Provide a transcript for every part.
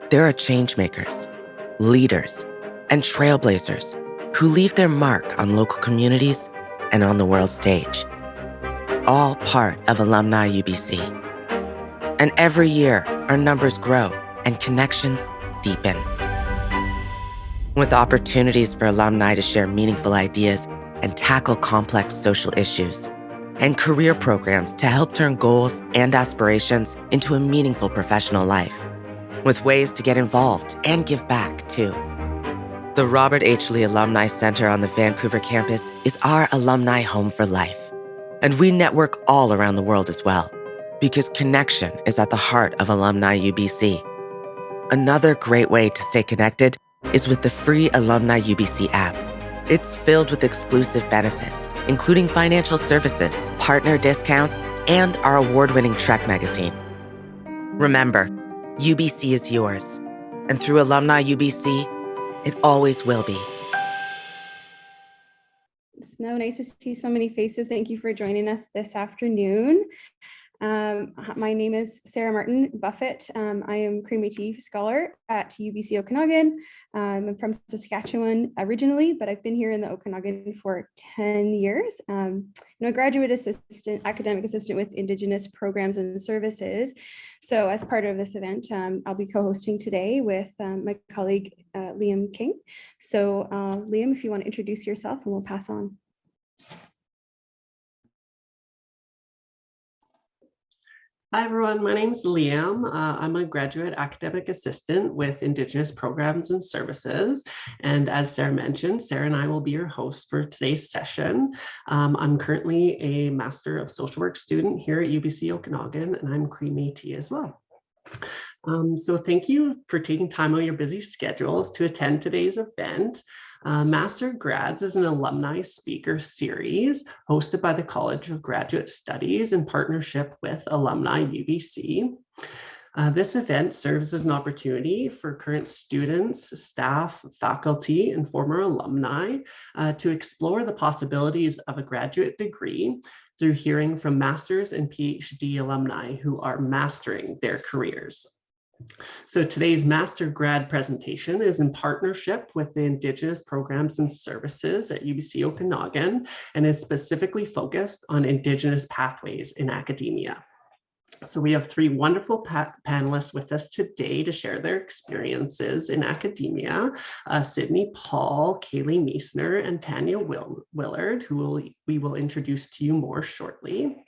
There are changemakers, leaders, and trailblazers who leave their mark on local communities and on the world stage, all part of alumniUBC. And every year, our numbers grow and connections deepen. With opportunities for alumni to share meaningful ideas and tackle complex social issues, and career programs to help turn goals and aspirations into a meaningful professional life, with ways to get involved and give back, too. The Robert H. Lee Alumni Center on the Vancouver campus is our alumni home for life. And we network all around the world as well, because connection is at the heart of alumniUBC. Another great way to stay connected is with the free alumniUBC app. It's filled with exclusive benefits, including financial services, partner discounts, and our award-winning Trek magazine. Remember, UBC is yours, and through alumniUBC, it always will be. It's nice to see so many faces. Thank you for joining us this afternoon. My name is Sarah Martin Buffett. I am Cree Métis Scholar at UBC Okanagan. I'm from Saskatchewan originally, but I've been here in the Okanagan for 10 years. I'm a graduate assistant, academic assistant with Indigenous Programs and Services. So as part of this event, I'll be co-hosting today with my colleague, Liam King. So Liam, if you want to introduce yourself and we'll pass on. Hi, everyone. My name is Liam. I'm a graduate academic assistant with Indigenous Programs and Services. And as Sarah mentioned, Sarah and I will be your hosts for today's session. I'm currently a Master of Social Work student here at UBC Okanagan, and I'm Cree Métis as well. So thank you for taking time out of your busy schedules to attend today's event. Master Grads is an alumni speaker series hosted by the College of Graduate Studies in partnership with alumniUBC. This event serves as an opportunity for current students, staff, faculty, and former alumni to explore the possibilities of a graduate degree through hearing from master's and PhD alumni who are mastering their careers. So today's Master Grad presentation is in partnership with the Indigenous Programs and Services at UBC Okanagan and is specifically focused on Indigenous pathways in academia. So we have three wonderful panelists with us today to share their experiences in academia. Sydney Paul, Kaylee Meissner, and Tanya Willard, who we will introduce to you more shortly.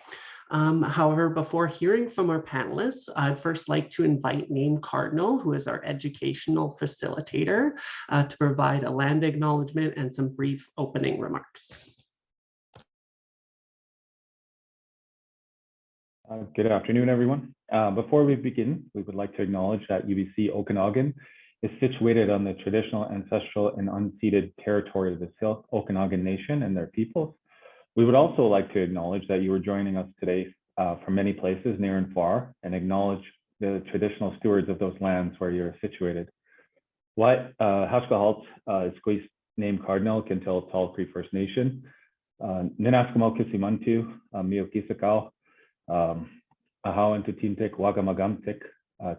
However, before hearing from our panelists, I'd first like to invite Naim Cardinal, who is our educational facilitator, to provide a land acknowledgement and some brief opening remarks. Good afternoon, everyone. Before we begin, we would like to acknowledge that UBC Okanagan is situated on the traditional, ancestral, and unceded territory of the Syilx Okanagan Nation and their peoples. We would also like to acknowledge that you are joining us today from many places near and far, and acknowledge the traditional stewards of those lands where you're situated. What Haskahalt is Squeeze Naim Cardinal Kintil Tall Cree First Nation, Ninaskamal Kisimantu, Mio Kisakau, Ahawan Tutintik, Wagamagamtik,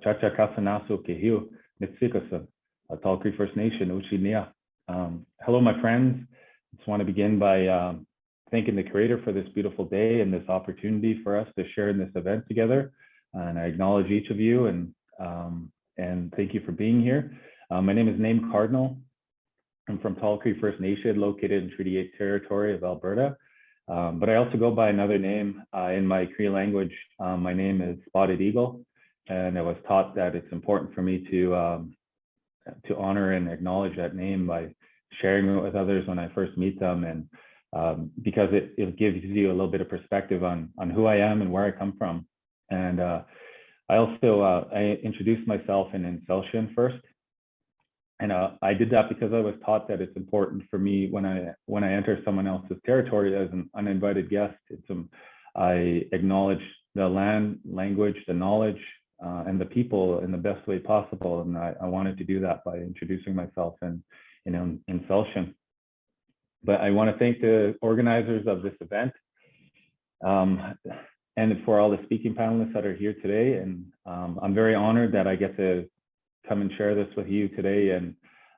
Chacha Kasanasu Kehiu, Nitsikasan, Tall Cree First Nation, Uchinia. Hello, my friends. I just want to begin by thanking the creator for this beautiful day and this opportunity for us to share in this event together. And I acknowledge each of you and thank you for being here. My name is Naim Cardinal. I'm from Tall Cree First Nation, located in Treaty 8 territory of Alberta. But I also go by another name in my Cree language. My name is Spotted Eagle, and I was taught that it's important for me to honor and acknowledge that name by sharing it with others when I first meet them, and because it gives you a little bit of perspective on who I am and where I come from. And I also I introduced myself in Inselshan first. And I did that because I was taught that it's important for me when I enter someone else's territory as an uninvited guest. I acknowledge the land, language, the knowledge, and the people in the best way possible. And I wanted to do that by introducing myself in Inselshan. But I want to thank the organizers of this event and for all the speaking panelists that are here today. And I'm very honored that I get to come and share this with you today and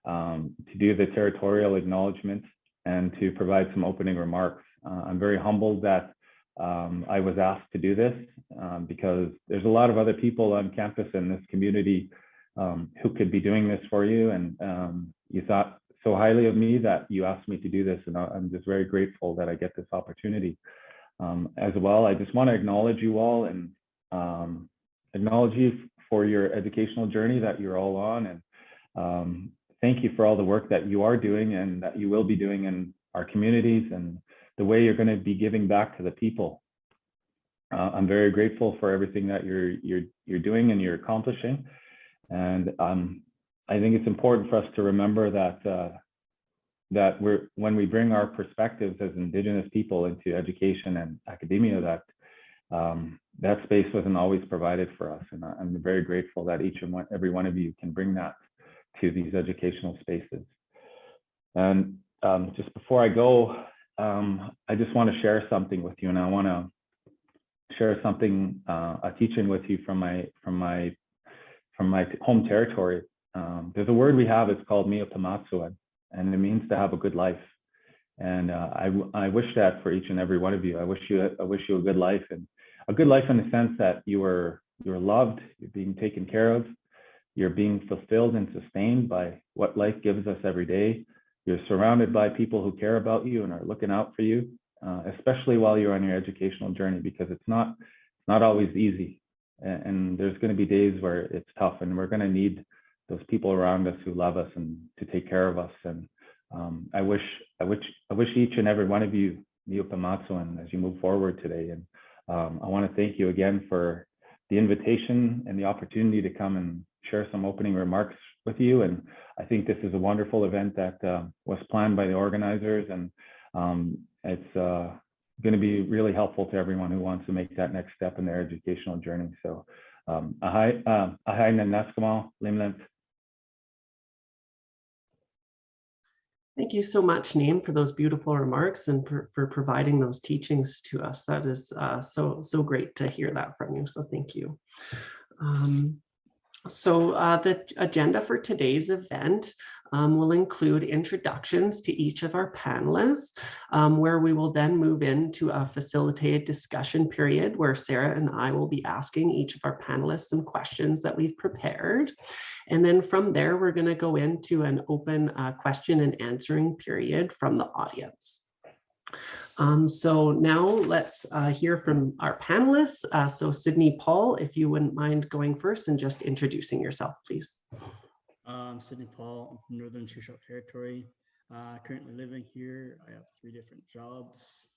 to do the territorial acknowledgement and to provide some opening remarks. I'm very humbled that I was asked to do this because there's a lot of other people on campus in this community who could be doing this for you. And you thought so highly of me that you asked me to do this. And I'm just very grateful that I get this opportunity. As well, I just want to acknowledge you all and acknowledge you for your educational journey that you're all on. And thank you for all the work that you are doing and that you will be doing in our communities and the way you're going to be giving back to the people. I'm very grateful for everything that you're doing and you're accomplishing. And I think it's important for us to remember that when we bring our perspectives as Indigenous people into education and academia, that space wasn't always provided for us. And I'm very grateful that every one of you can bring that to these educational spaces. And just before I go, I just want to share something with you, and I want to share something, a teaching with you from my home territory. There's a word we have, it's called mi'opamatsuan, and it means to have a good life. And I wish that for each and every one of you. I wish you a good life, and a good life in the sense that you're loved, you're being taken care of, you're being fulfilled and sustained by what life gives us every day. You're surrounded by people who care about you and are looking out for you, especially while you're on your educational journey, because it's not always easy. And there's going to be days where it's tough, and we're going to need those people around us who love us and to take care of us. And I wish each and every one of you mi'opamatsuan as you move forward today. And I want to thank you again for the invitation and the opportunity to come and share some opening remarks with you. And I think this is a wonderful event that was planned by the organizers, and it's going to be really helpful to everyone who wants to make that next step in their educational journey. So ahai nanaskama limlent. Thank you so much, Neem, for those beautiful remarks and for providing those teachings to us. That is so great to hear that from you. So thank you. So the agenda for today's event will include introductions to each of our panelists, where we will then move into a facilitated discussion period where Sarah and I will be asking each of our panelists some questions that we've prepared. And then from there, we're going to go into an open question and answering period from the audience. So now let's hear from our panelists. So Sydney Paul, if you wouldn't mind going first and just introducing yourself, please. Sydney Paul, I'm from Northern Chusha Territory. Currently living here. I have 3 different jobs.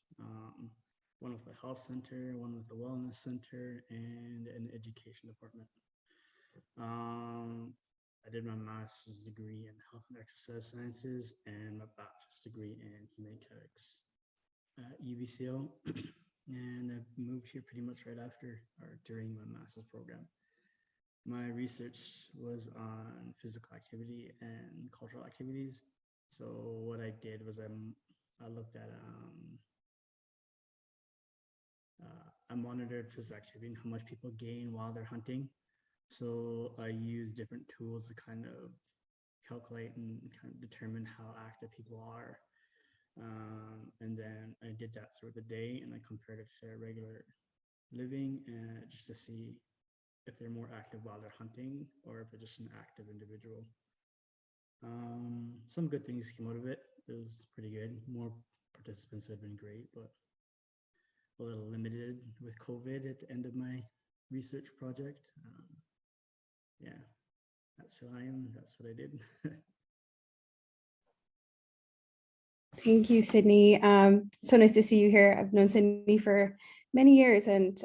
One with the health center, one with the wellness center, and an education department. I did my master's degree in health and exercise sciences and my bachelor's degree in humanitarians at UBCO, and I moved here pretty much right after or during my master's program. My research was on physical activity and cultural activities. So what I did was I looked at I monitored physical activity and how much people gain while they're hunting. So I used different tools to kind of calculate and kind of determine how active people are. And then I did that through the day, and I compared it to regular living, just to see if they're more active while they're hunting or if they're just an active individual. Some good things came out of it. It was pretty good. More participants would have been great, but a little limited with COVID at the end of my research project. Yeah, that's who I am. That's what I did. Thank you, Sydney. So nice to see you here. I've known Sydney for many years, and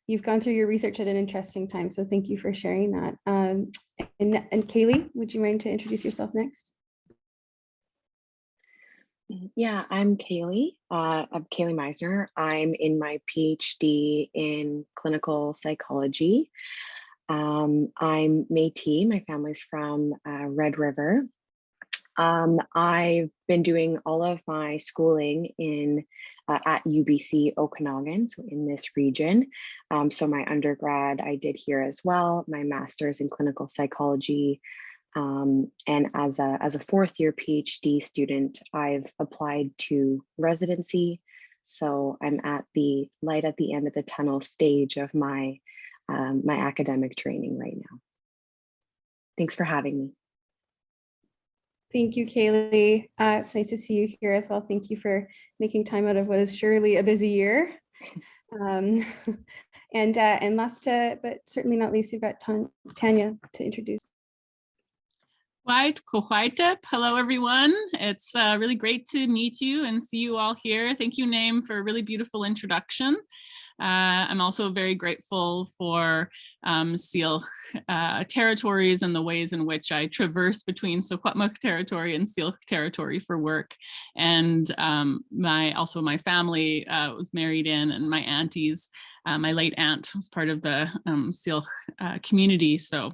you've gone through your research at an interesting time. So thank you for sharing that. And Kaylee, would you mind to introduce yourself next? Yeah, I'm Kaylee. I'm Kaylee Meisner. I'm in my PhD in clinical psychology. I'm Métis. My family's from Red River. I've been doing all of my schooling in at UBC Okanagan, so in this region. So my undergrad I did here as well, my master's in clinical psychology. And as a fourth year PhD student, I've applied to residency. So I'm at the light at the end of the tunnel stage of my my academic training right now. Thanks for having me. Thank you, Kaylee. It's nice to see you here as well. Thank you for making time out of what is surely a busy year. And last, but certainly not least, we've got Tanya to introduce. Hello, everyone. It's really great to meet you and see you all here. Thank you, Naim, for a really beautiful introduction. I'm also very grateful for Syilx territories and the ways in which I traverse between Secwepemc territory and Syilx territory for work. And also my family was married in, and my aunties, my late aunt was part of the Syilx community. So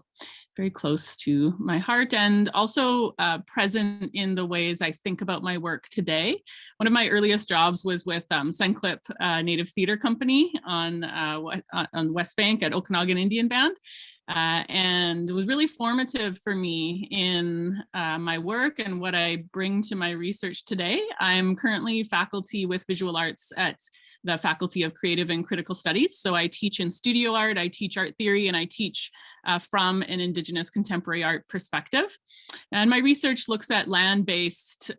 very close to my heart, and also present in the ways I think about my work today. One of my earliest jobs was with Sunclip Native Theatre Company on West Bank at Okanagan Indian Band. And it was really formative for me in my work and what I bring to my research today. I'm currently faculty with visual arts at the Faculty of Creative and Critical Studies. So I teach in studio art, I teach art theory, and I teach from an Indigenous contemporary art perspective. And my research looks at land-based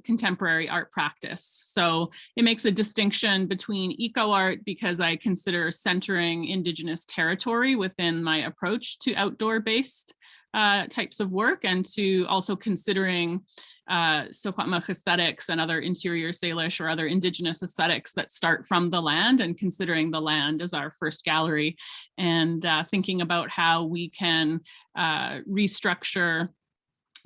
contemporary art practice. So it makes a distinction between eco-art because I consider centering Indigenous territory within my approach to outdoor-based types of work, and to also considering Secwepemc aesthetics and other interior Salish or other Indigenous aesthetics that start from the land, and considering the land as our first gallery, and thinking about how we can restructure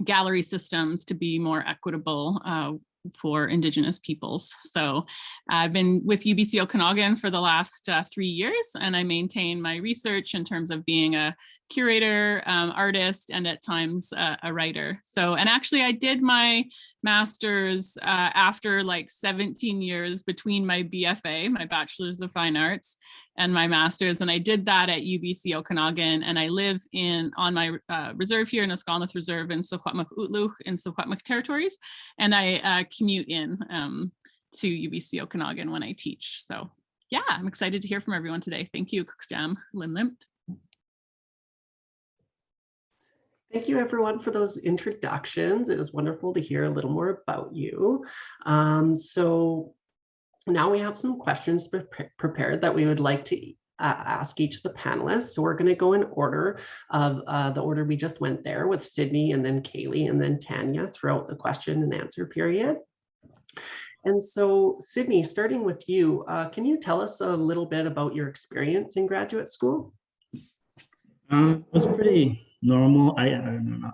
gallery systems to be more equitable for Indigenous peoples. So I've been with UBC Okanagan for the last 3 years, and I maintain my research in terms of being a curator, artist, and at times a writer. So, and actually I did my master's after like 17 years between my BFA, my Bachelor's of Fine Arts, and my master's, and I did that at UBC Okanagan, and I live on my reserve here in Escalnath Reserve in Secwepemc Utluch in Secwepemc territories, and I commute in to UBC Okanagan when I teach. So yeah, I'm excited to hear from everyone today. Thank you, Kukstam Limlimt. Thank you, everyone, for those introductions. It was wonderful to hear a little more about you. So now we have some questions prepared that we would like to ask each of the panelists. So we're going to go in order of the order we just went there, with Sydney and then Kaylee and then Tanya throughout the question and answer period. And so, Sydney, starting with you, can you tell us a little bit about your experience in graduate school? It was pretty normal. I don't know.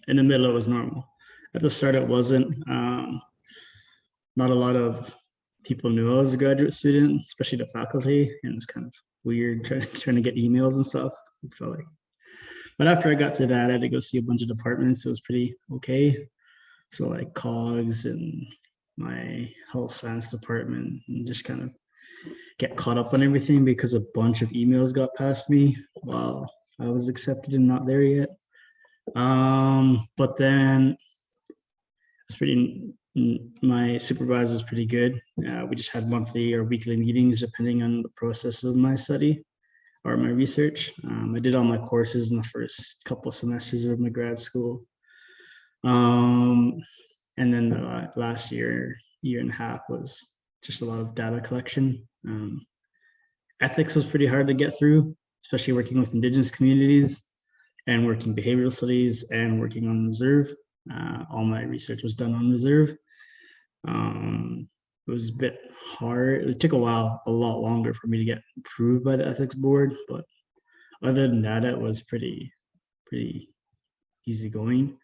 In the middle, it was normal. At the start, it wasn't. Not a lot of people knew I was a graduate student, especially the faculty, and it was kind of weird trying to get emails and stuff. It felt like. But after I got through that, I had to go see a bunch of departments. It was pretty okay. So like COGS and my health science department, and just kind of get caught up on everything because a bunch of emails got past me while I was accepted and not there yet. But then it's pretty, my supervisor was pretty good. We just had monthly or weekly meetings depending on the process of my study or my research. I did all my courses in the first couple of semesters of my grad school. And then the last year and a half was just a lot of data collection. Ethics was pretty hard to get through, especially working with Indigenous communities and working behavioral studies and working on reserve. All my research was done on reserve. It was a bit hard. It took a while, a lot longer for me to get approved by the ethics board, but other than that, it was pretty easygoing.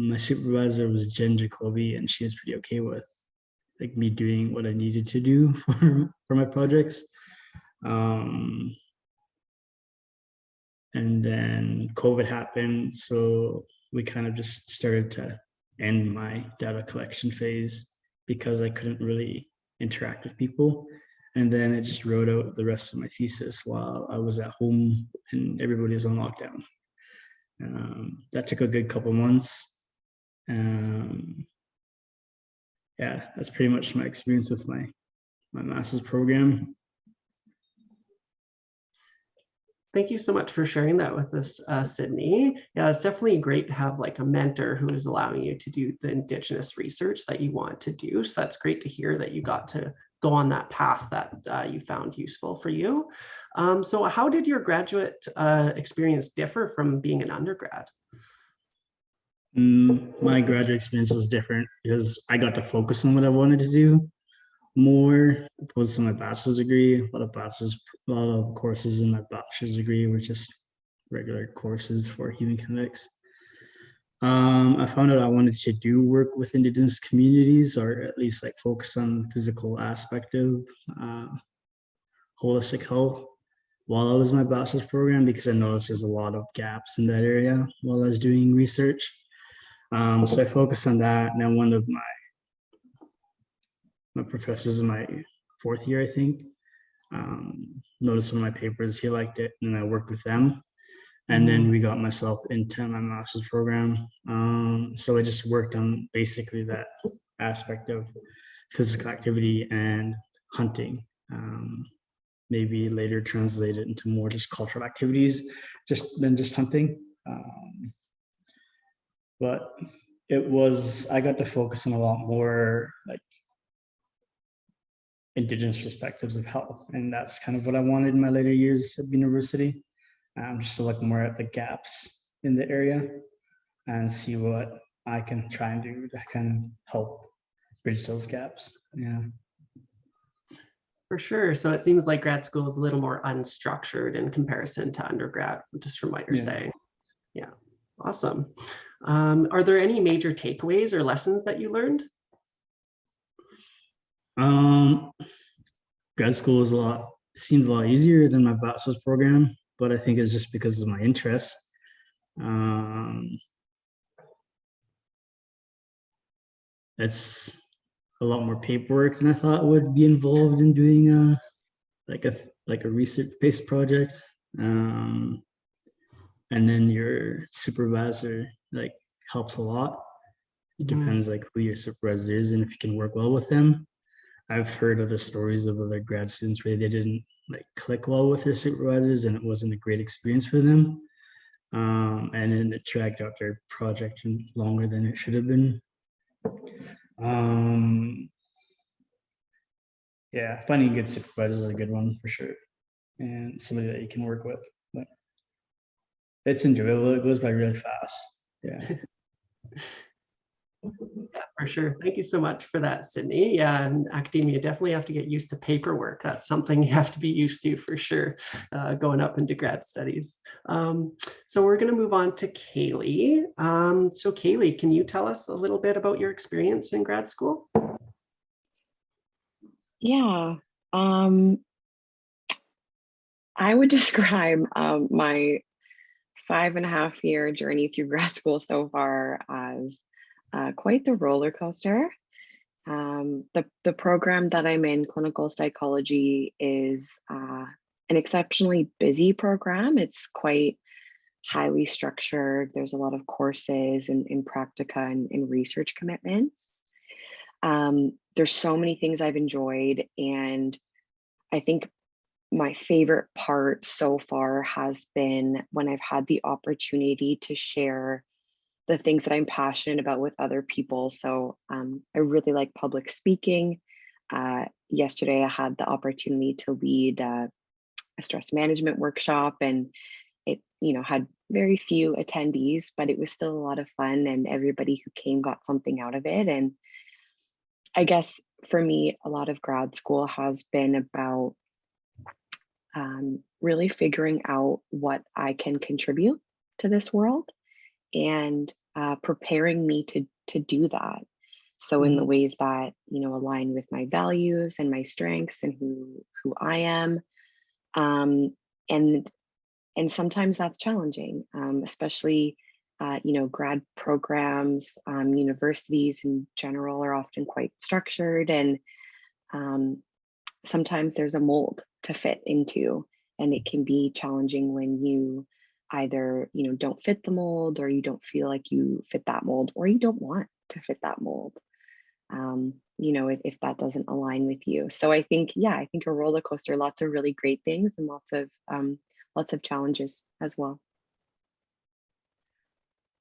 My supervisor was Jen Jacoby, and she was pretty okay with like me doing what I needed to do for my projects. And then COVID happened, so we kind of just started to end my data collection phase because I couldn't really interact with people. And then I just wrote out the rest of my thesis while I was at home and everybody was on lockdown. That took a good couple months. Yeah, that's pretty much my experience with my master's program. Thank you so much for sharing that with us, Sydney. Yeah, it's definitely great to have like a mentor who is allowing you to do the Indigenous research that you want to do. So that's great to hear that you got to go on that path that you found useful for you. So how did your graduate experience differ from being an undergrad? My graduate experience was different because I got to focus on what I wanted to do more, opposed to my bachelor's degree. A lot of courses in my bachelor's degree were just regular courses for human kinetics. I found out I wanted to do work with Indigenous communities, or at least like focus on the physical aspect of holistic health while I was in my bachelor's program, because I noticed there's a lot of gaps in that area while I was doing research. So I focused on that, and then one of my professors in my fourth year, I think, noticed one of my papers, he liked it, and I worked with them. And then we got myself into my master's program. So I just worked on basically that aspect of physical activity and hunting. Maybe later translate it into more just cultural activities, than just hunting. But I got to focus on a lot more like Indigenous perspectives of health. And that's kind of what I wanted in my later years at university. Just to look more at the gaps in the area and see what I can try and do to kind of help bridge those gaps. Yeah. For sure. So it seems like grad school is a little more unstructured in comparison to undergrad, just from what you're saying. Yeah. Awesome. Are there any major takeaways or lessons that you learned? Grad school was seemed a lot easier than my bachelor's program, but I think it's just because of my interest. It's a lot more paperwork than I thought would be involved in doing like a research-based project. And then your supervisor like helps a lot. It depends like who your supervisor is and if you can work well with them. I've heard of the stories of other grad students where they didn't like click well with their supervisors and it wasn't a great experience for them. And then it dragged out their project longer than it should have been. Yeah, finding a good supervisor is a good one for sure. And somebody that you can work with. But it's enjoyable. It goes by really fast. Yeah. Yeah, for sure. Thank you so much for that, Sydney. Yeah, and academia definitely have to get used to paperwork. That's something you have to be used to for sure, going up into grad studies. So we're going to move on to Kaylee. So Kaylee, can you tell us a little bit about your experience in grad school? Yeah, I would describe my 5.5-year journey through grad school so far as quite the roller coaster. The program that I'm in, clinical psychology, is an exceptionally busy program. It's quite highly structured. There's a lot of courses and in practica and research commitments. There's so many things I've enjoyed, and I think my favorite part so far has been when I've had the opportunity to share the things that I'm passionate about with other people. So I really like public speaking. Yesterday, I had the opportunity to lead a stress management workshop, and it had very few attendees, but it was still a lot of fun, and everybody who came got something out of it. And I guess for me, a lot of grad school has been about really figuring out what I can contribute to this world and preparing me to do that. So in the ways that align with my values and my strengths and who I am, and sometimes that's challenging, especially grad programs, universities in general are often quite structured, and sometimes there's a mold to fit into, and it can be challenging when you either, don't fit the mold, or you don't feel like you fit that mold, or you don't want to fit that mold. If that doesn't align with you. So I think a roller coaster, lots of really great things and lots of challenges as well.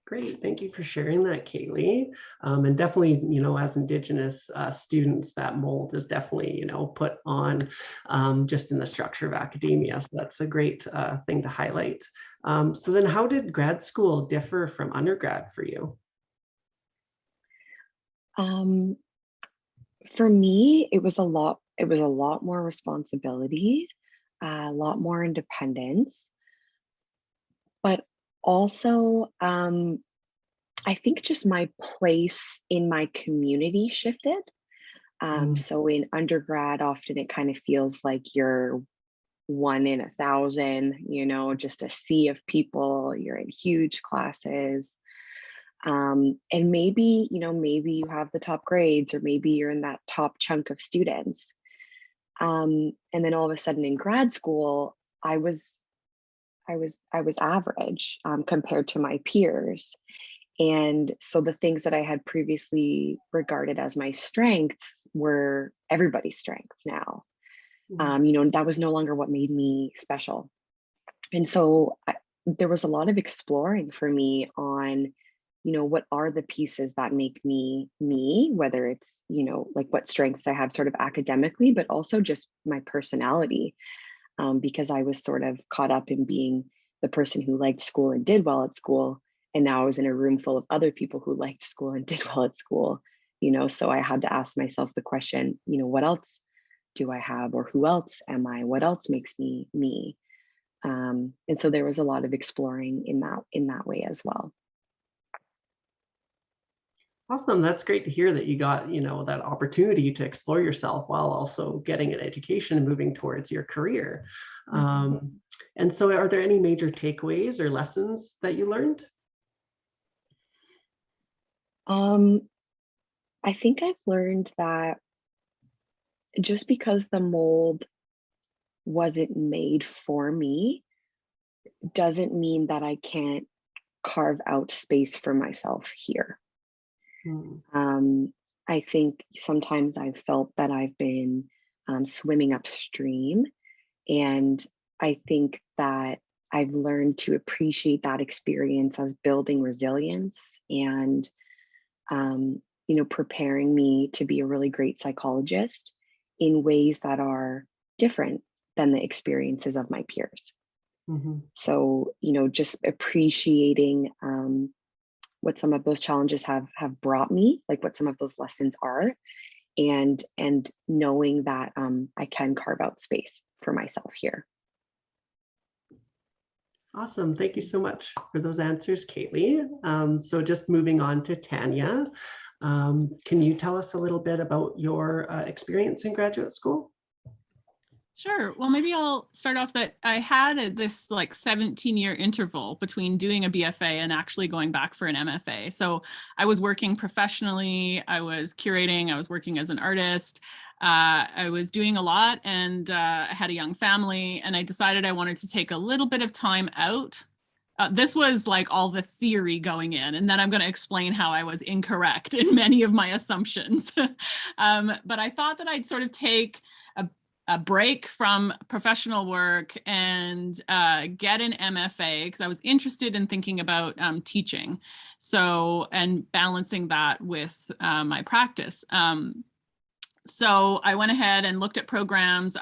Great, thank you for sharing that, Kaylee. And definitely, as Indigenous students, that mold is definitely, put on just in the structure of academia. So that's a great thing to highlight. So then how did grad school differ from undergrad for you? For me, it was a lot more responsibility, a lot more independence, but also I think just my place in my community shifted. So in undergrad, often it kind of feels like you're one in 1,000, just a sea of people, you're in huge classes. And maybe you have the top grades, or maybe you're in that top chunk of students. And then all of a sudden in grad school, I was average compared to my peers. And so the things that I had previously regarded as my strengths were everybody's strengths now. That was no longer what made me special. And so there was a lot of exploring for me on, what are the pieces that make me me, whether it's, like what strengths I have sort of academically, but also just my personality, because I was sort of caught up in being the person who liked school and did well at school. And now I was in a room full of other people who liked school and did well at school, so I had to ask myself the question, what else do I have, or who else am I? What else makes me me? And so there was a lot of exploring in that way as well. Awesome. That's great to hear that you got, that opportunity to explore yourself while also getting an education and moving towards your career. And so are there any major takeaways or lessons that you learned? I think I've learned that just because the mold wasn't made for me doesn't mean that I can't carve out space for myself here. I think sometimes I've felt that I've been swimming upstream, and I think that I've learned to appreciate that experience as building resilience and preparing me to be a really great psychologist in ways that are different than the experiences of my peers. So, just appreciating what some of those challenges have brought me, like what some of those lessons are, and knowing that I can carve out space for myself here. Awesome. Thank you so much for those answers, Kaylee. So just moving on to Tanya, can you tell us a little bit about your experience in graduate school? Sure. Well, maybe I'll start off that I had this like 17-year interval between doing a BFA and actually going back for an MFA. So I was working professionally, I was curating, I was working as an artist, I was doing a lot, and I had a young family, and I decided I wanted to take a little bit of time out. This was like all the theory going in, and then I'm going to explain how I was incorrect in many of my assumptions. But I thought that I'd sort of take a break from professional work and get an MFA, because I was interested in thinking about teaching, and balancing that with my practice. So I went ahead and looked at programs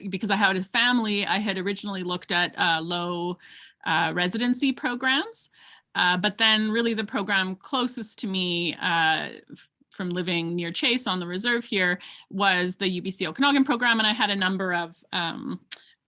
because I had a family. I had originally looked at low residency programs, but then really the program closest to me from living near Chase on the reserve here was the UBC Okanagan program. And I had a number of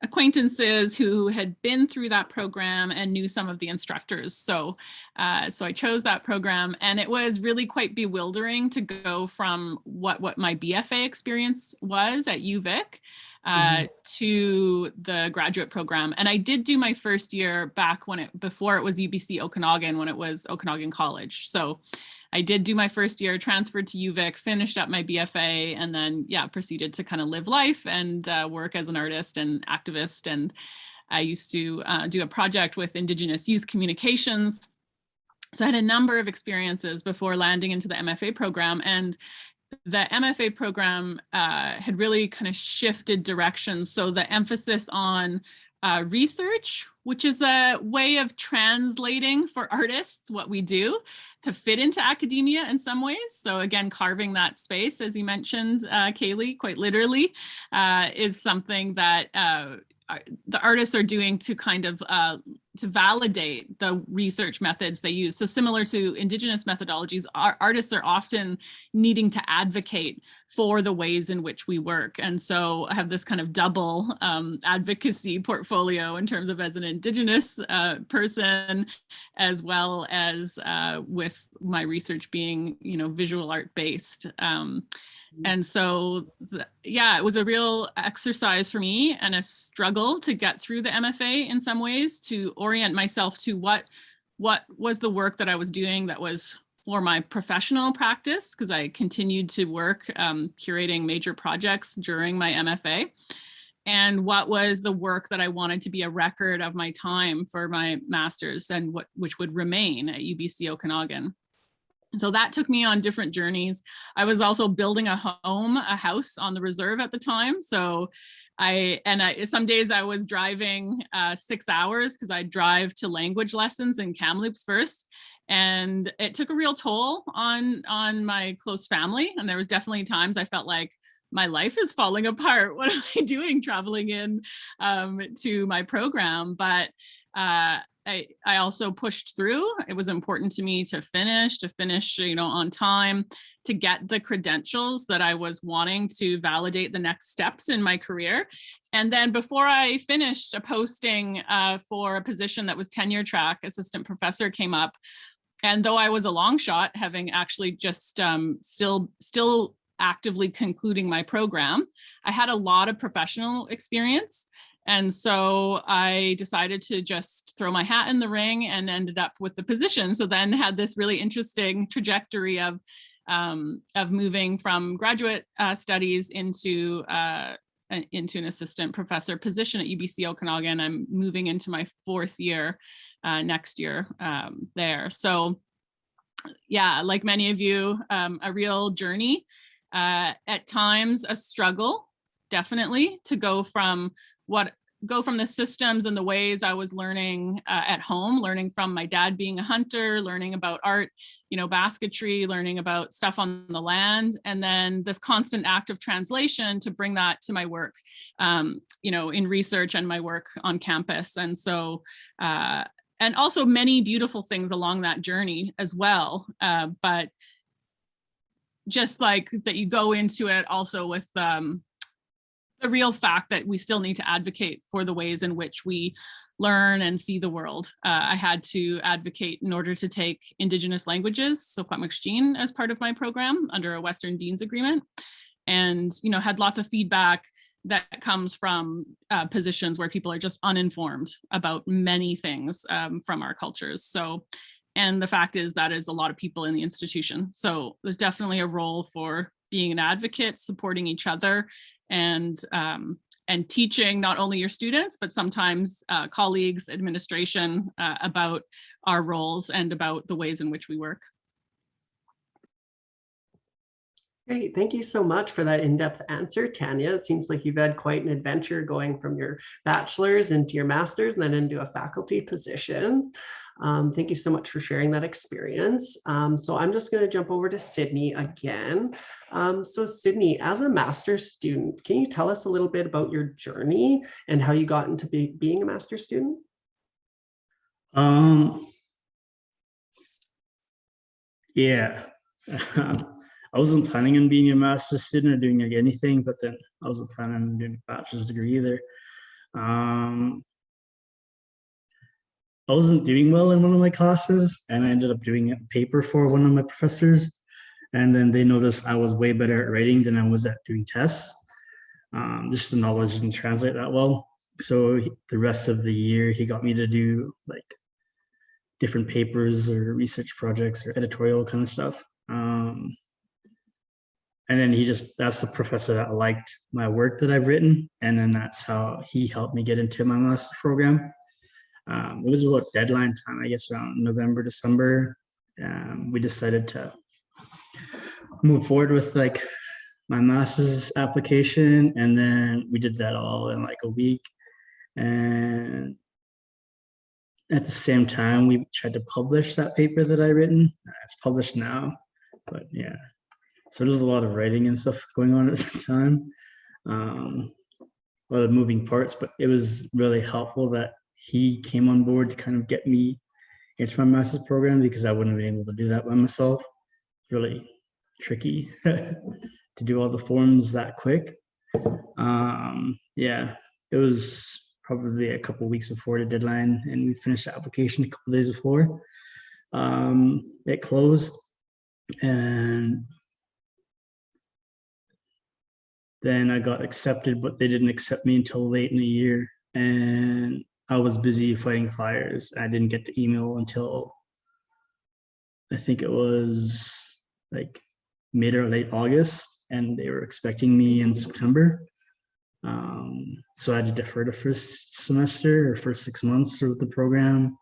acquaintances who had been through that program and knew some of the instructors. So I chose that program, and it was really quite bewildering to go from what my BFA experience was at UVic to the graduate program. And I did do my first year back before it was UBC Okanagan, when it was Okanagan College. So I did do my first year, transferred to UVic, finished up my BFA, and then proceeded to kind of live life and work as an artist and activist. And I used to do a project with Indigenous youth communications. So I had a number of experiences before landing into the MFA program. And the MFA program had really kind of shifted directions. So the emphasis on research, which is a way of translating for artists what we do to fit into academia in some ways. So again, carving that space, as you mentioned, Kaylee, quite literally, is something that the artists are doing to kind of to validate the research methods they use. So similar to Indigenous methodologies, our artists are often needing to advocate for the ways in which we work. And so I have this kind of double advocacy portfolio in terms of as an Indigenous person, as well as with my research being, visual art based. And so, it was a real exercise for me and a struggle to get through the MFA in some ways, to orient myself to what was the work that I was doing that was for my professional practice, because I continued to work curating major projects during my MFA, and what was the work that I wanted to be a record of my time for my master's, and which would remain at UBC Okanagan. So that took me on different journeys. I was also building a house on the reserve at the time. So some days I was driving 6 hours, because I drive to language lessons in Kamloops first. And it took a real toll on my close family. And there was definitely times I felt like my life is falling apart. What am I doing traveling in to my program? But I also pushed through. It was important to me to finish, on time, to get the credentials that I was wanting to validate the next steps in my career. And then before I finished, a posting for a position that was tenure track assistant professor came up. And though I was a long shot, having actually just still actively concluding my program, I had a lot of professional experience. And so I decided to just throw my hat in the ring and ended up with the position. So then had this really interesting trajectory of moving from graduate studies into an assistant professor position at UBC Okanagan. I'm moving into my 4th year next year there. So like many of you, a real journey, at times a struggle, definitely, to go from the systems and the ways I was learning at home, learning from my dad being a hunter, learning about art, basketry, learning about stuff on the land, and then this constant act of translation to bring that to my work, in research and my work on campus. And so, and also many beautiful things along that journey as well. But just like that, you go into it also with the real fact that we still need to advocate for the ways in which we learn and see the world. I had to advocate in order to take Indigenous languages, so Kwetmukshteen, as part of my program under a Western Dean's Agreement, and had lots of feedback that comes from positions where people are just uninformed about many things from our cultures. So, and the fact is that is a lot of people in the institution. So there's definitely a role for being an advocate, supporting each other, and teaching not only your students, but sometimes colleagues, administration, about our roles and about the ways in which we work. Great, thank you so much for that in-depth answer, Tanya. It seems like you've had quite an adventure going from your bachelor's into your master's and then into a faculty position. Thank you so much for sharing that experience. So I'm just going to jump over to Sydney again. So Sydney, as a master's student, can you tell us a little bit about your journey and how you got into being a master's student? Yeah. I wasn't planning on being a master's student or doing like anything, but then I wasn't planning on doing a bachelor's degree either. I wasn't doing well in one of my classes, and I ended up doing a paper for one of my professors. And then they noticed I was way better at writing than I was at doing tests. Just the knowledge didn't translate that well. So the rest of the year, he got me to do like different papers or research projects or editorial kind of stuff. And then that's the professor that liked my work that I've written. And then that's how he helped me get into my master's program. It was about deadline time, I guess around November, December. We decided to move forward with like my master's application. And then we did that all in like a week. And at the same time, we tried to publish that paper that I written. It's published now, but yeah. So there's a lot of writing and stuff going on at the time. A lot of moving parts, but it was really helpful that he came on board to kind of get me into my master's program, because I wouldn't have been able to do that by myself. Really tricky to do all the forms that quick. Yeah, it was probably a couple of weeks before the deadline, and we finished the application a couple of days before it closed. And then I got accepted, but they didn't accept me until late in the year. And I was busy fighting fires. I didn't get the email until I think it was like mid or late August, and they were expecting me in September. So I had to defer the first semester or first 6 months of the program.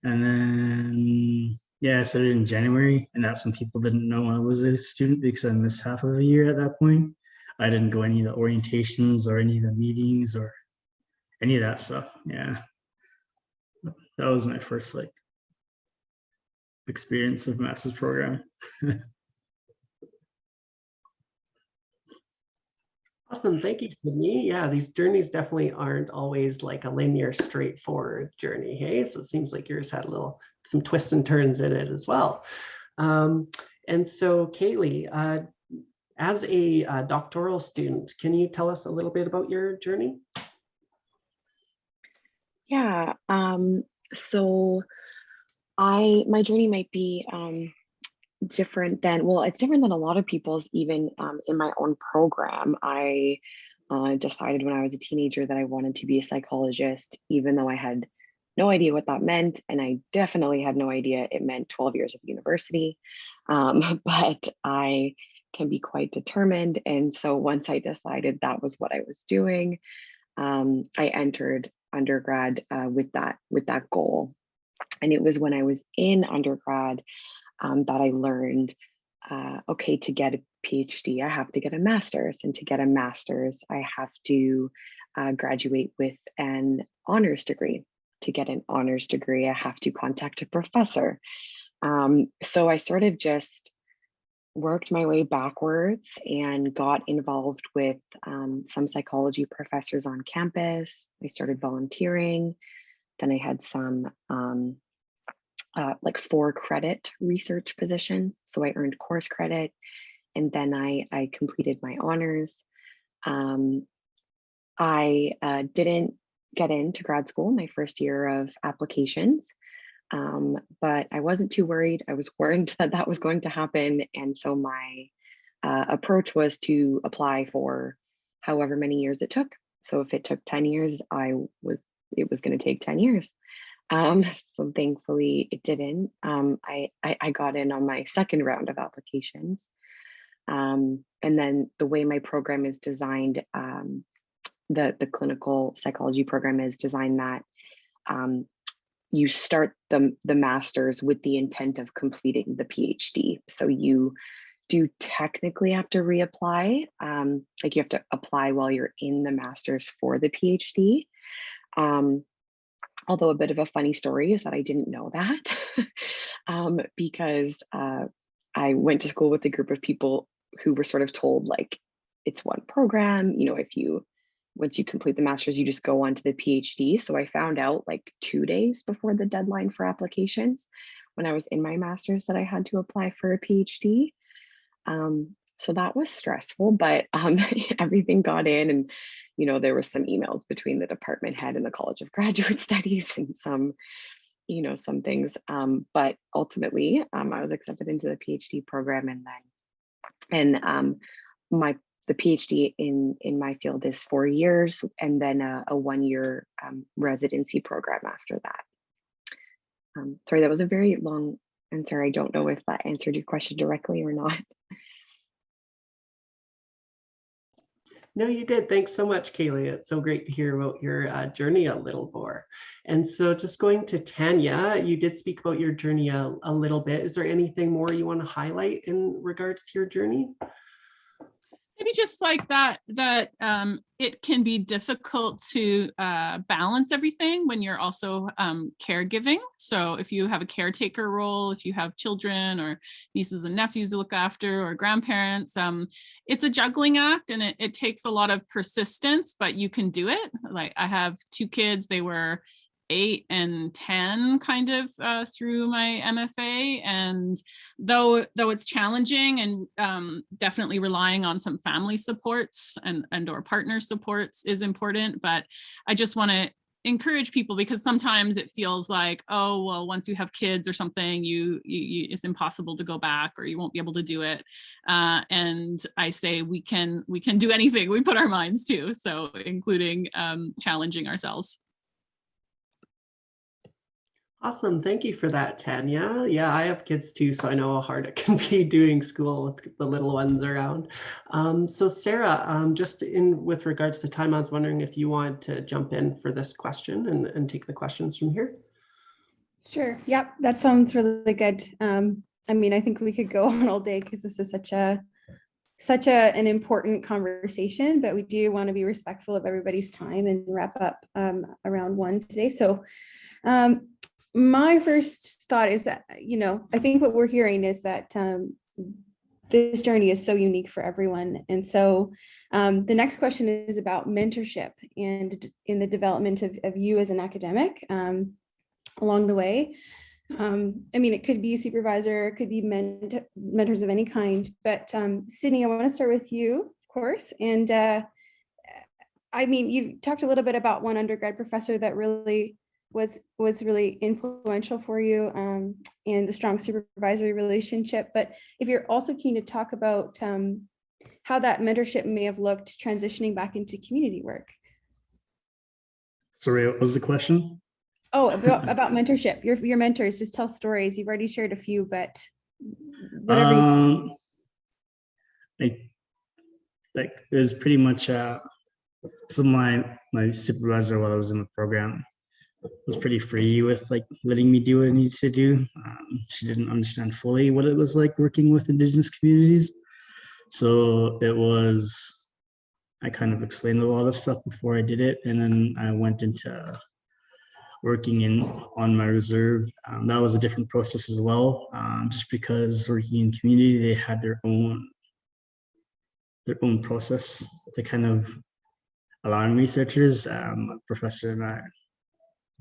And then, yeah, I started in January, and that's when people didn't know I was a student because I missed half of a year at that point. I didn't go any of the orientations or any of the meetings or any of that stuff. Yeah, that was my first like experience of master's program. Awesome, thank you, Sydney. Yeah, these journeys definitely aren't always like a linear, straightforward journey. Hey, so it seems like yours had some twists and turns in it as well. And so, Kaylee, as a doctoral student, can you tell us a little bit about your journey? Yeah, so my journey might be different than, well, it's different than a lot of people's, even in my own program. I decided when I was a teenager that I wanted to be a psychologist, even though I had no idea what that meant. And I definitely had no idea it meant 12 years of university. But I can be quite determined. And so once I decided that was what I was doing, I entered undergrad with that goal. And it was when I was in undergrad that I learned, okay, to get a PhD, I have to get a master's, and to get a master's, I have to graduate with an honors degree. To get an honors degree, I have to contact a professor. So I sort of just worked my way backwards and got involved with some psychology professors on campus. I started volunteering. Then I had some like 4 credit research positions. So I earned course credit, and then I completed my honors. I didn't get into grad school my first year of applications, but I wasn't too worried. I was warned that that was going to happen. And so my approach was to apply for however many years it took. So if it took 10 years, it was going to take 10 years. So thankfully it didn't. I got in on my second round of applications. And then the way my program is designed, the clinical psychology program is designed that you start the master's with the intent of completing the PhD. So you do technically have to reapply, like you have to apply while you're in the master's for the PhD. Although a bit of a funny story is that I didn't know that because I went to school with a group of people who were sort of told like, it's one program, you know, once you complete the master's, you just go on to the PhD. So I found out like 2 days before the deadline for applications when I was in my master's that I had to apply for a PhD. So that was stressful, but everything got in, and you know, there were some emails between the department head and the College of Graduate Studies and some things. But ultimately, I was accepted into the PhD program, and then the the PhD in my field is 4 years, and then a 1-year residency program after that. Sorry, that was a very long answer. I don't know if that answered your question directly or not. No, you did. Thanks so much, Kaylee. It's so great to hear about your journey a little more. And so just going to Tanya, you did speak about your journey a little bit. Is there anything more you want to highlight in regards to your journey? Maybe just like that it can be difficult to balance everything when you're also caregiving. So if you have a caretaker role, if you have children or nieces and nephews to look after or grandparents, it's a juggling act, and it takes a lot of persistence, but you can do it. Like I have 2 kids, they were 8 and 10 kind of through my MFA, and though it's challenging and definitely relying on some family supports and or partner supports is important, but I just want to encourage people, because sometimes it feels like, oh well, once you have kids or something, you it's impossible to go back, or you won't be able to do it, and I say we can do anything we put our minds to, so including challenging ourselves. Awesome. Thank you for that, Tanya. Yeah, I have kids too, so I know how hard it can be doing school with the little ones around. So Sarah, just with regards to time, I was wondering if you wanted to jump in for this question and take the questions from here. Sure. Yep. That sounds really good. I mean, I think we could go on all day because this is such an important conversation, but we do want to be respectful of everybody's time and wrap up around 1 today. So my first thought is that, I think what we're hearing is that this journey is so unique for everyone. And so the next question is about mentorship and in the development of you as an academic along the way. I mean, it could be a supervisor, it could be mentors of any kind, but Sydney, I want to start with you, of course. And I mean, you talked a little bit about one undergrad professor that really was really influential for you and the strong supervisory relationship. But if you're also keen to talk about how that mentorship may have looked transitioning back into community work. Sorry, what was the question? Oh, about mentorship, your mentors, just tell stories. You've already shared a few, but whatever. Like it was pretty much so my supervisor while I was in the program was pretty free with like letting me do what I needed to do. She didn't understand fully what it was like working with Indigenous communities. So I kind of explained a lot of stuff before I did it. And then I went into working on my reserve. That was a different process as well, just because working in community, they had their own process to kind of allowing researchers. Professor and I,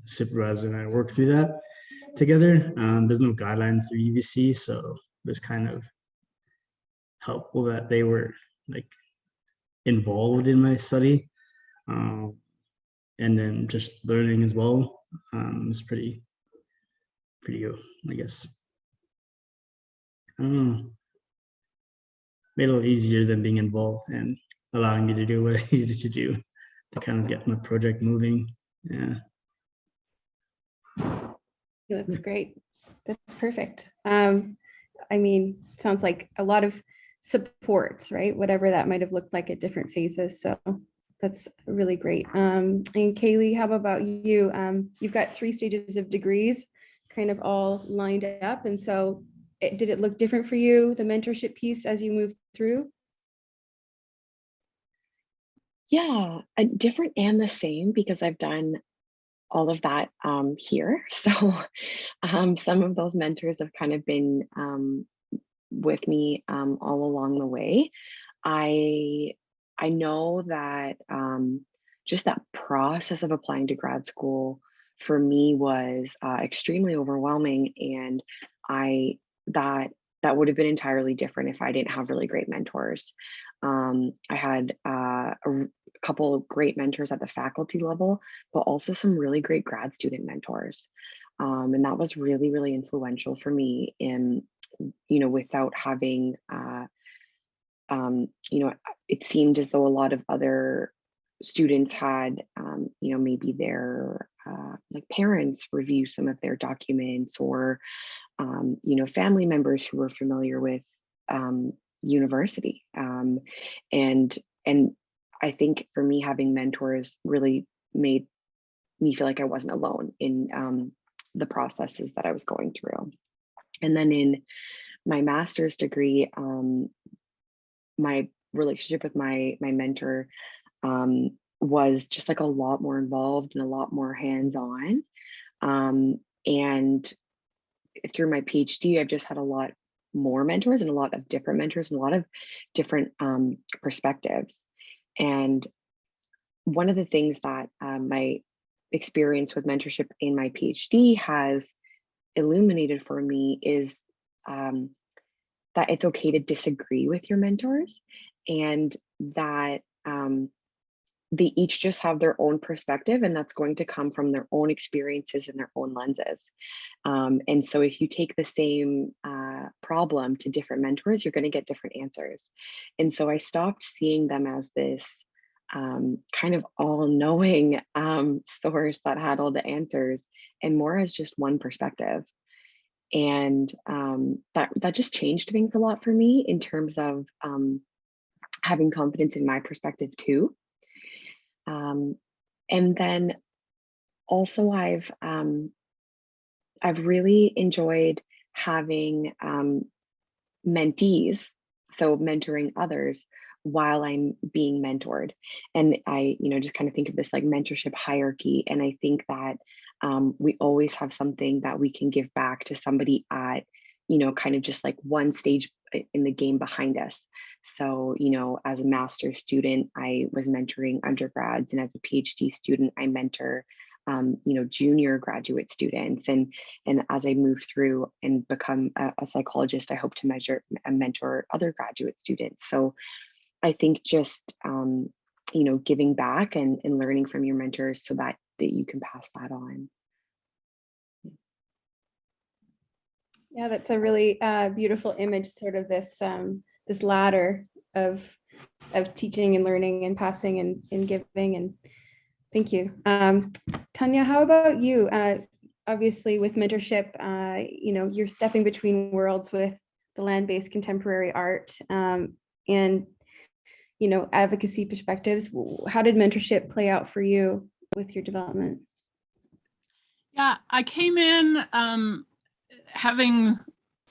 supervisor and I worked through that together. There's no guideline through UBC, so it was kind of helpful that they were like involved in my study, and then just learning as well. Was pretty good, I guess. I don't know, made it a little easier than being involved and allowing me to do what I needed to do to kind of get my project moving. Yeah. That's great. That's perfect. I mean, sounds like a lot of supports, right? Whatever that might have looked like at different phases. So that's really great. And Kaylee, how about you? You've got 3 stages of degrees kind of all lined up. And so did it look different for you, the mentorship piece, as you moved through? Yeah, different and the same, because I've done all of that here. So some of those mentors have kind of been with me all along the way. I know that just that process of applying to grad school for me was extremely overwhelming, and that would have been entirely different if I didn't have really great mentors. I had a couple of great mentors at the faculty level, but also some really great grad student mentors. And that was really, really influential for me in, without having it seemed as though a lot of other students had, maybe their like parents review some of their documents, or, family members who were familiar with university. And I think for me, having mentors really made me feel like I wasn't alone in the processes that I was going through. And then in my master's degree, my relationship with my mentor was just like a lot more involved and a lot more hands-on. And through my PhD, I've just had a lot more mentors and a lot of different mentors and a lot of different perspectives. And one of the things that my experience with mentorship in my PhD has illuminated for me is that it's okay to disagree with your mentors, and that they each just have their own perspective, and that's going to come from their own experiences and their own lenses. And so if you take the same problem to different mentors, you're going to get different answers. And so I stopped seeing them as this kind of all-knowing source that had all the answers, and more as just one perspective. And that just changed things a lot for me in terms of having confidence in my perspective too. And then also I've really enjoyed having mentees, so mentoring others while I'm being mentored. And I, just kind of think of this like mentorship hierarchy. And I think that we always have something that we can give back to somebody at, kind of just like one stage in the game behind us. So, as a master's student, I was mentoring undergrads, and as a PhD student, I mentor, junior graduate students. And as I move through and become a psychologist, I hope to mentor other graduate students. So I think just, giving back and learning from your mentors so that you can pass that on. Yeah, that's a really beautiful image, sort of this this ladder of teaching and learning and passing and giving. And thank you. Tanya, how about you? Obviously with mentorship, you're stepping between worlds with the land-based contemporary art and advocacy perspectives. How did mentorship play out for you with your development? Yeah, I came in having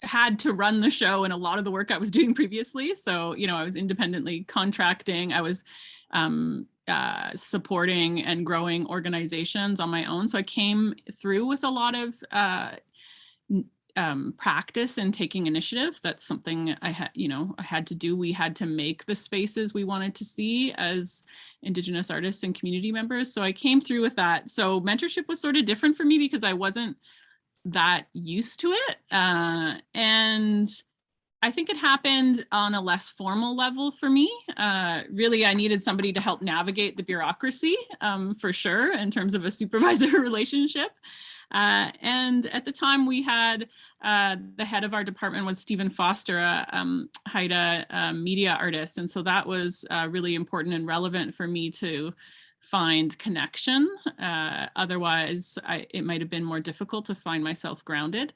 had to run the show and a lot of the work I was doing previously. So, I was independently contracting. I was supporting and growing organizations on my own. So I came through with a lot of practice and taking initiatives. That's something I had to do. We had to make the spaces we wanted to see as Indigenous artists and community members. So I came through with that. So mentorship was sort of different for me because I wasn't that used to it. And I think it happened on a less formal level for me. Really, I needed somebody to help navigate the bureaucracy, for sure, in terms of a supervisor relationship. And at the time we had, the head of our department was Stephen Foster, a Haida media artist. And so that was really important and relevant for me to find connection. Otherwise, it might have been more difficult to find myself grounded.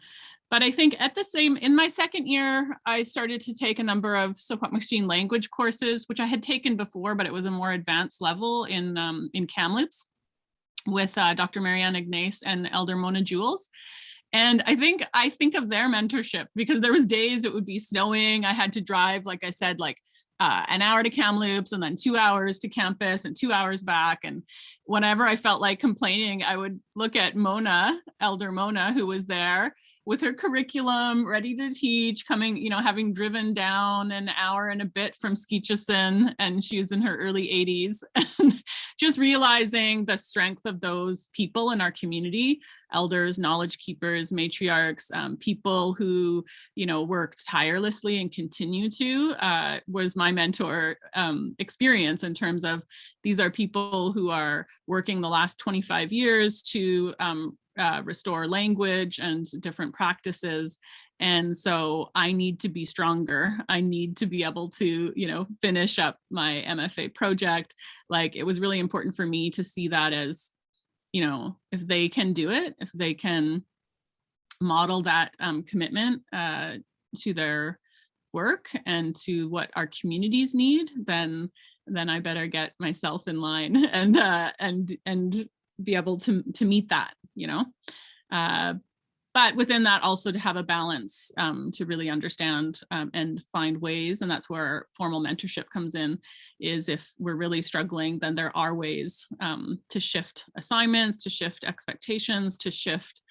But I think in my second year, I started to take a number of Secwepemctsín language courses, which I had taken before, but it was a more advanced level in Kamloops with Dr. Marianne Ignace and Elder Mona Jules. And I think of their mentorship because there was days it would be snowing. I had to drive, like I said, an hour to Kamloops and then 2 hours to campus and 2 hours back. And whenever I felt like complaining, I would look at Mona, Elder Mona, who was there with her curriculum, ready to teach, coming, having driven down an hour and a bit from Sketcheson, and she was in her early 80s, and just realizing the strength of those people in our community, elders, knowledge keepers, matriarchs, people who, worked tirelessly and continue to, was my mentor experience in terms of these are people who are working the last 25 years to restore language and different practices. And so I need to be stronger. I need to be able to, finish up my MFA project. Like, it was really important for me to see that as, if they can do it, if they can model that commitment to their work and to what our communities need, then I better get myself in line and be able to meet that, but within that also to have a balance, to really understand and find ways. And that's where formal mentorship comes in, is if we're really struggling, then there are ways to shift assignments, to shift expectations, to shift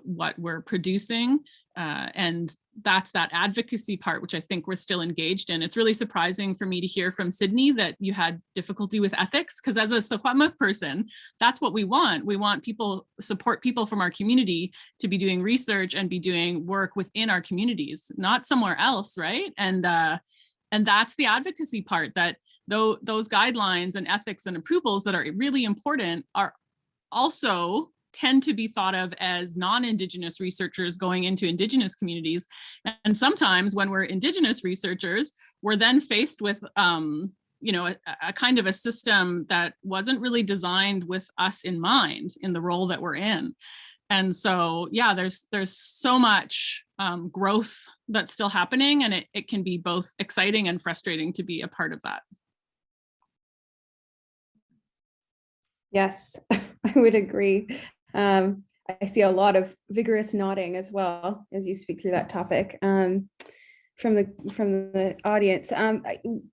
what we're producing. And that's that advocacy part, which I think we're still engaged in. It's really surprising for me to hear from Sydney that you had difficulty with ethics, because as a Secwepemc person, that's what we want. We want support people from our community to be doing research and be doing work within our communities, not somewhere else, right? And that's the advocacy part, that those guidelines and ethics and approvals that are really important are also tend to be thought of as non-Indigenous researchers going into Indigenous communities. And sometimes when we're Indigenous researchers, we're then faced with a kind of a system that wasn't really designed with us in mind in the role that we're in. And so, yeah, there's so much growth that's still happening, and it can be both exciting and frustrating to be a part of that. Yes, I would agree. I see a lot of vigorous nodding as well as you speak through that topic from the audience.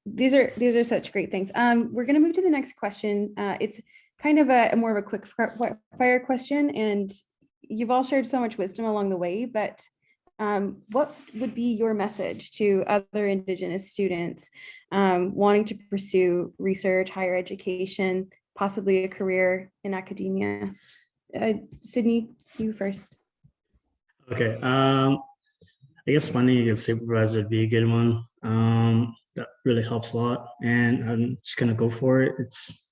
These are such great things. We're going to move to the next question. It's kind of a more of a quick fire question, and you've all shared so much wisdom along the way, but what would be your message to other Indigenous students wanting to pursue research, higher education, possibly a career in academia? Sydney, you first. Okay, I guess finding a supervisor would be a good one. That really helps a lot, and I'm just gonna go for it. It's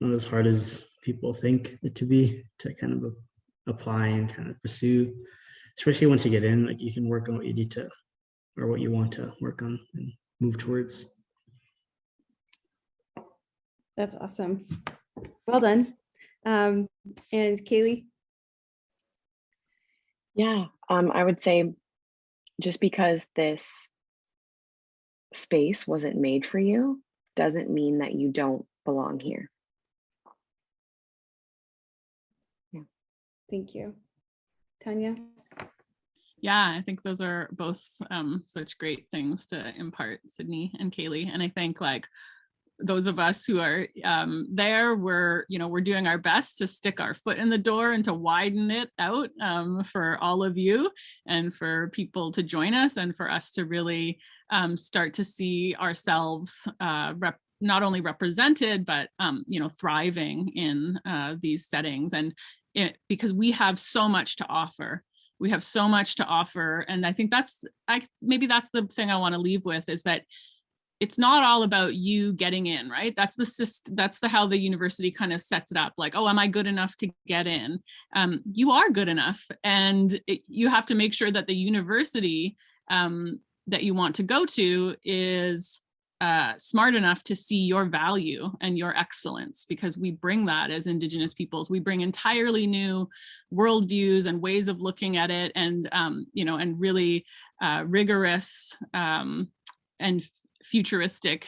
not as hard as people think it to be, to kind of apply and kind of pursue, especially once you get in. Like, you can work on what you need to, or what you want to work on and move towards. That's awesome. Well done. And Kaylee? Yeah, I would say just because this space wasn't made for you doesn't mean that you don't belong here. Yeah. Thank you. Tanya? Yeah, I think those are both such great things to impart, Sydney and Kaylee. And I think, like, those of us who are there, we're doing our best to stick our foot in the door and to widen it out for all of you, and for people to join us, and for us to really start to see ourselves not only represented, but thriving in these settings. And because we have so much to offer. We have so much to offer. And I think maybe that's the thing I want to leave with, is that it's not all about you getting in, right? That's how the university kind of sets it up. Like, oh, am I good enough to get in? You are good enough, and you have to make sure that the university that you want to go to is smart enough to see your value and your excellence, because we bring that as Indigenous peoples. We bring entirely new worldviews and ways of looking at it, and and really rigorous and futuristic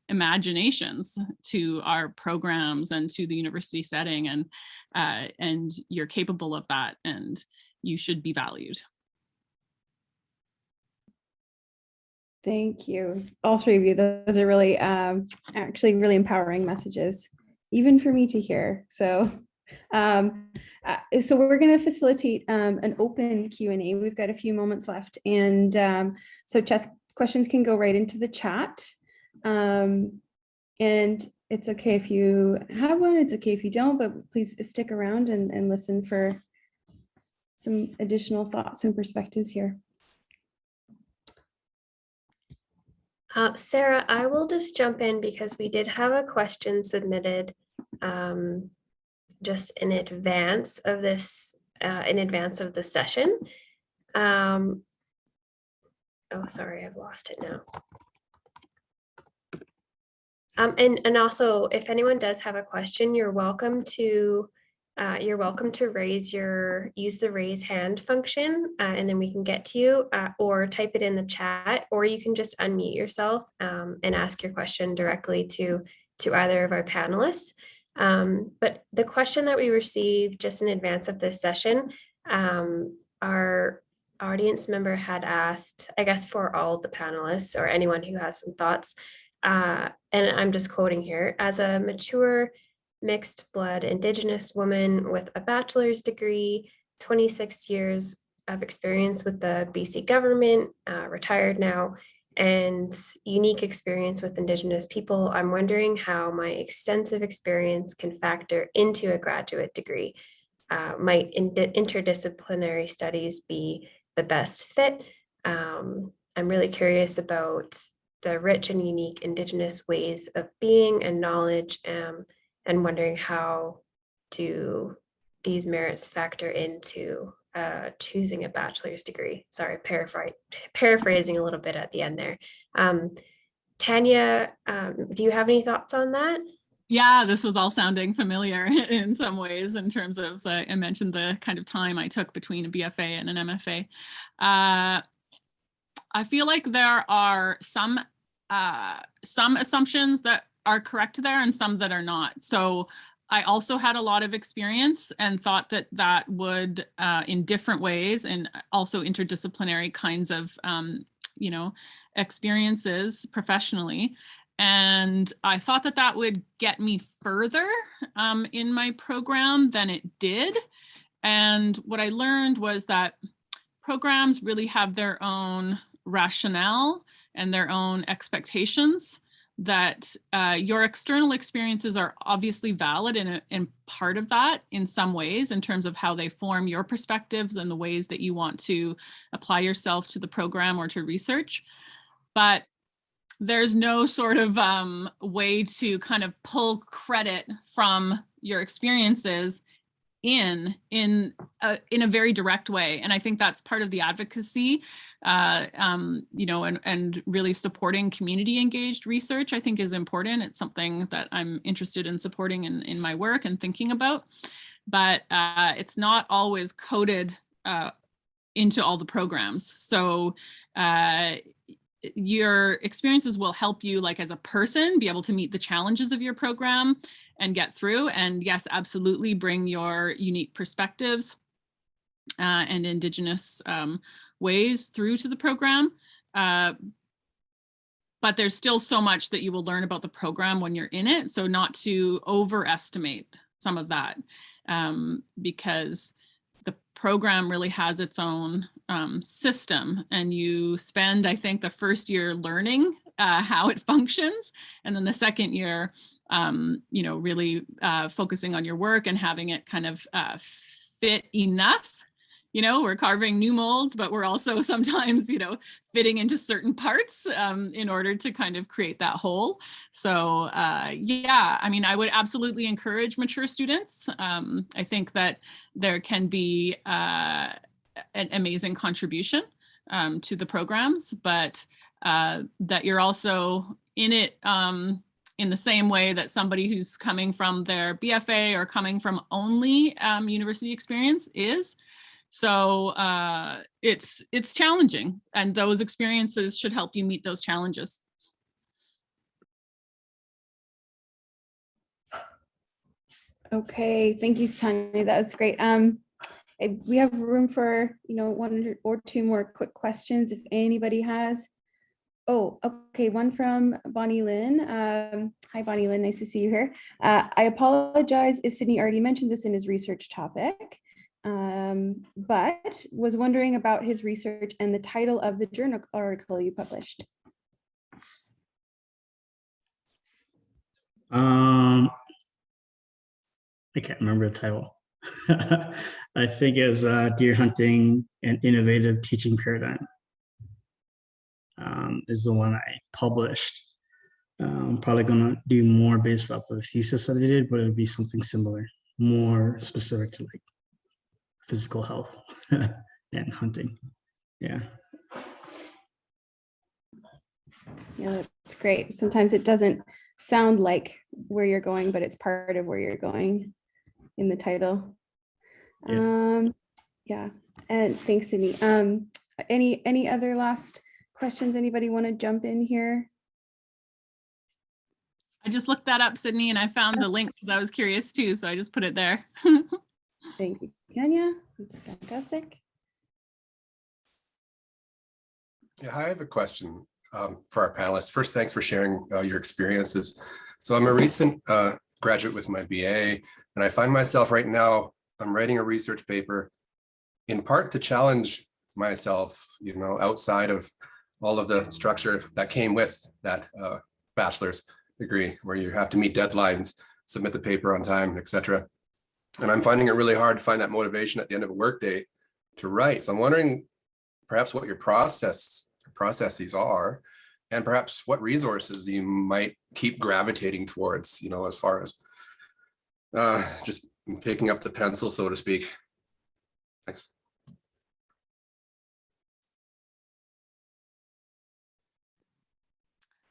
imaginations to our programs and to the university setting, and you're capable of that, and you should be valued. Thank you, all three of you. Those are really actually really empowering messages, even for me to hear. So so we're going to facilitate an open Q&A. We've got a few moments left, and so questions can go right into the chat. And it's okay if you have one, it's okay if you don't, but please stick around and listen for some additional thoughts and perspectives here. Sarah, I will just jump in because we did have a question submitted just in advance of this session. Oh, sorry, I've lost it now. And also, if anyone does have a question, you're welcome to use the raise hand function, and then we can get to you, or type it in the chat, or you can just unmute yourself and ask your question directly to either of our panelists. But the question that we received just in advance of this session, our audience member had asked, I guess for all of the panelists or anyone who has some thoughts, and I'm just quoting here, as a mature mixed blood Indigenous woman with a bachelor's degree, 26 years of experience with the BC government, retired now, and unique experience with Indigenous people, I'm wondering how my extensive experience can factor into a graduate degree. Might interdisciplinary studies be the best fit? I'm really curious about the rich and unique Indigenous ways of being and knowledge, and wondering how do these merits factor into choosing a bachelor's degree. Sorry, paraphrasing a little bit at the end there. Tanya, do you have any thoughts on that? Yeah, this was all sounding familiar in some ways in terms of, I mentioned the kind of time I took between a BFA and an MFA. I feel like there are some assumptions that are correct there and some that are not. So I also had a lot of experience and thought that that would, in different ways, and also interdisciplinary kinds of, experiences professionally. And I thought that that would get me further in my program than it did. And what I learned was that programs really have their own rationale and their own expectations, that your external experiences are obviously valid and part of that in some ways in terms of how they form your perspectives and the ways that you want to apply yourself to the program or to research. But there's no sort of way to kind of pull credit from your experiences in a very direct way. And I think that's part of the advocacy, and really supporting community engaged research, I think, is important. It's something that I'm interested in supporting in my work and thinking about, but it's not always coded into all the programs. So your experiences will help you, like as a person, be able to meet the challenges of your program and get through. And yes, absolutely bring your unique perspectives and Indigenous ways through to the program. But there's still so much that you will learn about the program when you're in it. So not to overestimate some of that, because the program really has its own system, and you spend, I think, the first year learning how it functions, and then the second year, really focusing on your work and having it kind of fit enough. We're carving new molds, but we're also sometimes, fitting into certain parts in order to kind of create that whole. So yeah, I mean, I would absolutely encourage mature students. I think that there can be an amazing contribution to the programs, but that you're also in it in the same way that somebody who's coming from their BFA or coming from only university experience is. So it's challenging, and those experiences should help you meet those challenges. Okay, thank you, Tanya. That was great. We have room for one or two more quick questions if anybody has. Oh, okay, one from Bonnie Lynn. Hi, Bonnie Lynn, nice to see you here. I apologize if Sydney already mentioned this in his research topic, but was wondering about his research and the title of the journal article you published. I can't remember the title. I think it's Deer Hunting, an Innovative Teaching Paradigm. Is the one I published. Probably gonna do more based off of the thesis that I did, but it would be something similar, more specific to like physical health and hunting. Yeah. Yeah, that's great. Sometimes it doesn't sound like where you're going, but it's part of where you're going in the title. Yeah. Yeah, and thanks, Sydney. Any other last questions? Anybody want to jump in here? I just looked that up, Sydney, and I found the link because I was curious too, so I just put it there. Thank you, Tanya. That's fantastic. Yeah, I have a question for our panelists. First, thanks for sharing your experiences. So I'm a recent graduate with my BA, and I find myself right now, I'm writing a research paper in part to challenge myself, you know, outside of all of the structure that came with that bachelor's degree, where you have to meet deadlines, submit the paper on time, etc. And I'm finding it really hard to find that motivation at the end of a workday to write. So I'm wondering perhaps what your processes are, and perhaps what resources you might keep gravitating towards, you know, as far as just picking up the pencil, so to speak. Thanks.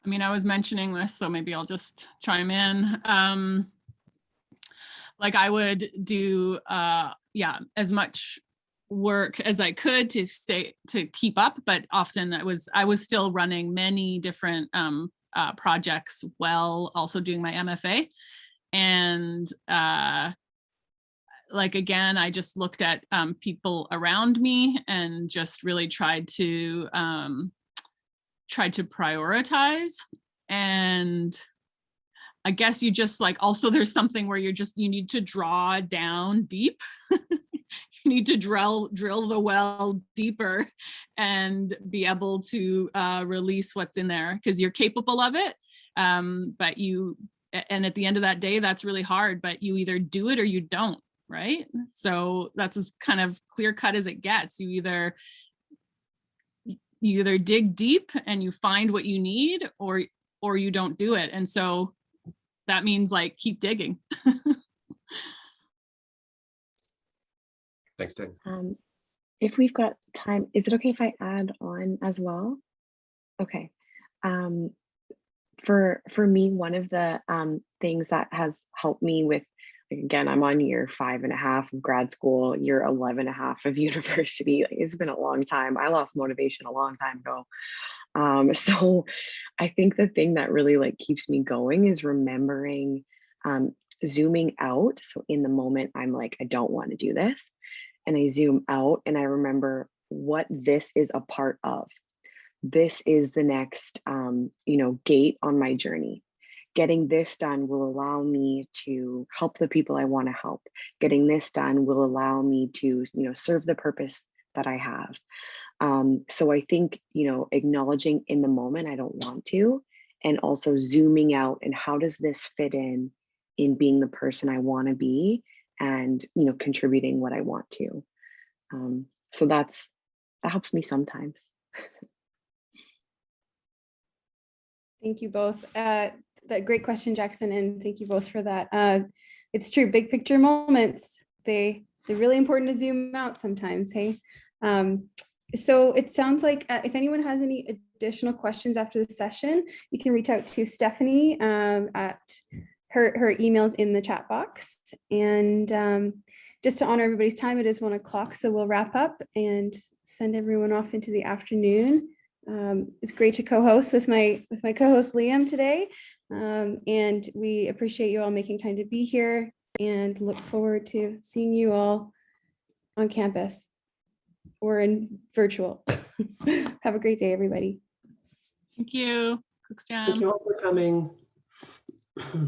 I mean, I was mentioning this, so maybe I'll just chime in. Like I would do, yeah, as much work as I could to keep up, but often I was still running many different projects while also doing my MFA. And like, again, I just looked at people around me and just really tried to prioritize. And I guess you just like, also there's something where you need to draw down deep. You need to drill the well deeper and be able to release what's in there because you're capable of it. But and at the end of that day, that's really hard, but you either do it or you don't, right? So that's as kind of clear cut as it gets. You either dig deep and you find what you need, or you don't do it. And so that means like keep digging. Thanks, Dave. If we've got time, is it okay if I add on as well? Okay. For me, one of the things that has helped me with, again, I'm on year 5.5 of grad school, year 11.5 of university. Like, it's been a long time. I lost motivation a long time ago. So I think the thing that really like keeps me going is remembering zooming out. So in the moment, I'm like, I don't want to do this. And I zoom out and I remember what this is a part of. This is the next, gate on my journey. Getting this done will allow me to help the people I want to help. Getting this done will allow me to, serve the purpose that I have. So I think, acknowledging in the moment, I don't want to, and also zooming out and how does this fit in being the person I want to be and, contributing what I want to. So that helps me sometimes. Thank you both. That great question, Jackson, and thank you both for that. It's true, big picture moments, they're really important to zoom out sometimes, hey? So it sounds like if anyone has any additional questions after the session, you can reach out to Stephanie at her emails in the chat box. And just to honor everybody's time, it is 1 o'clock, so we'll wrap up and send everyone off into the afternoon. It's great to co-host with my co-host Liam today, and we appreciate you all making time to be here and look forward to seeing you all on campus or in virtual. Have a great day, everybody. Thank you. Cook's Jam. Thank you all for coming.